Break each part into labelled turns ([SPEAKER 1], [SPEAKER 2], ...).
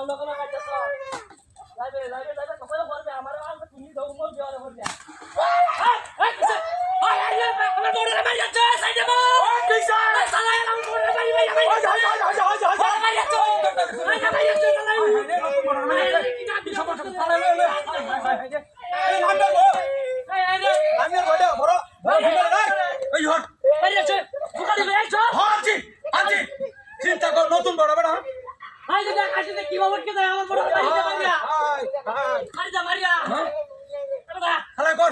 [SPEAKER 1] লোক না কাটছ যাবে যাবে যাবে কপালে করবে আমার আর তুমি দাও মোর দেওয়ারে করবে এই কিসে ওই আই আমার বড় মারি যাচ্ছে সাইডে মা ওই কিসে সালা আমার বড় মারি ভাই ওই মারি যাচ্ছে সালা কি সমস্যা সালা এই নাম্বার গো এই নাম্বার বড় বড় এই হট মারি যাচ্ছে দোকানে গেছ হ্যাঁ জি চিন্তা কর নতুন বড় বড় হাই দাদা কাশিতে কি বাবুর কে দেয় আমার বড় ভাই মারিয়া হাই মারিয়া দাদা হালা কর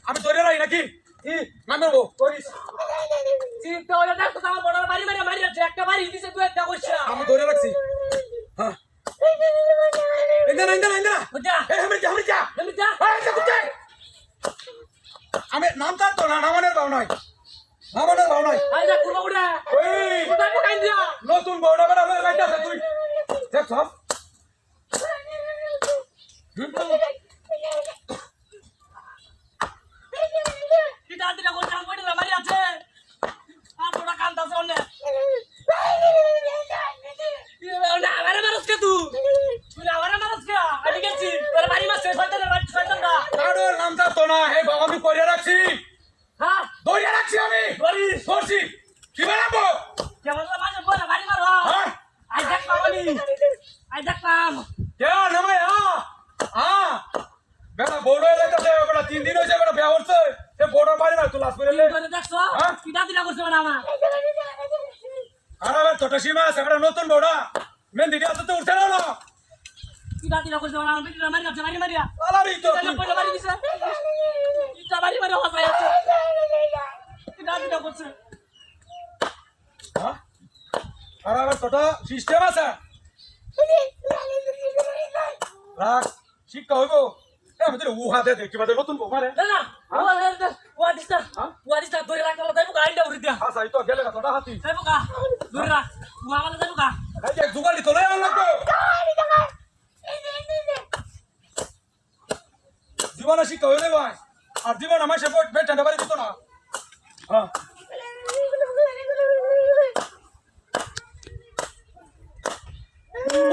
[SPEAKER 1] আমি ধরে রাই নাকি কি নামবো করিস চিন্তা হলো না তো আমার বড় মারি মারিয়া একটা মারি দিছে তুই একটা কইছ আমি ধরে রাখছি হ্যাঁ ইন্দা বুঝা এই আমি যা এই যা কুত্তে আমি নামটা তো না নামানের বাউ নয় হাই যা কুরবা উড়া ওই কুত্তা পকাই দিয়া নতুন বড় বড় হয়ে গাইতাছে তুই দেখ সব কি দাদিরা কোন কাম করে না মারি আছে আর তোরা কান্দাছ অন্য না আমারে মারছ কে তুই আমারে মারছ কে আমি গেছি তোর বাড়ি মারছে শয়তানরা কাডো নামটা তো না হে বাবা আমি কইরা রাখছি হ্যাঁ দইরা রাখছি আমি ধরছি কি বানাবো কেমন মাঝে বড় বাড়ি মারো হ্যাঁ আই দেখলাম কে নামে বেটা বড় এলাকাতে বেটা 3 দিন হইছে বেটা বিয়া হচ্ছে সে বড় বাড়ি না তুই লাস করে লে দেখছো কি দাদিরা করছে বেটা আমার আরে ছোট সীমা সেটা নতুন বড় মেহেন্দি দিয়া তো উঠছে না কি দাদিরা করছে বেটা আমার বিটিরা মারি যাচ্ছে মারিয়া আলারি তো পয়সা মারি দিছে ইটা মারি হসাই আছে কি দাদিরা করছে হ্যাঁ আরে ছোট সিস্টেম আছে রাখ শিক্ষা হইব আমি তো উহা দে দেখি বাদে নতুন বউ মারে না ওয়া দিস্তা ধরে রাখলা যাইবো গাইডা উড়ি দিয়া আচ্ছা এই তো গেলে কথা হাতি যাইবো কা ধরে রাখ উহা वाला যাইবো কা এই যে জুগালি তো লই লাগবে জীবনে শিক্ষা হইলে ভাই আর জীবন আমার সে বেটা বাড়ি দিত না হ্যাঁ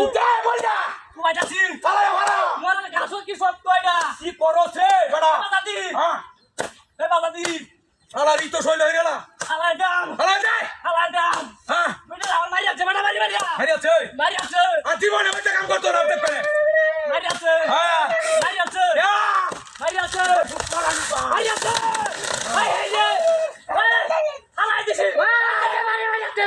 [SPEAKER 1] উঠে বলডা তুই যাচ্ছি চালাই মারা মারা গাছ কি সব কইডা কি করছে বড়া দাদি হ্যাঁ এ দাদি সালারি তো সইল হই গেল হালাই দাম হ্যাঁ বেটা আমার মারি আছে বড় মারি আছে আর জীবনে আমি কাম করতে না দেখবে মারি আছে হ্যাঁ মারি আছে হালাই দিছি মারি আছে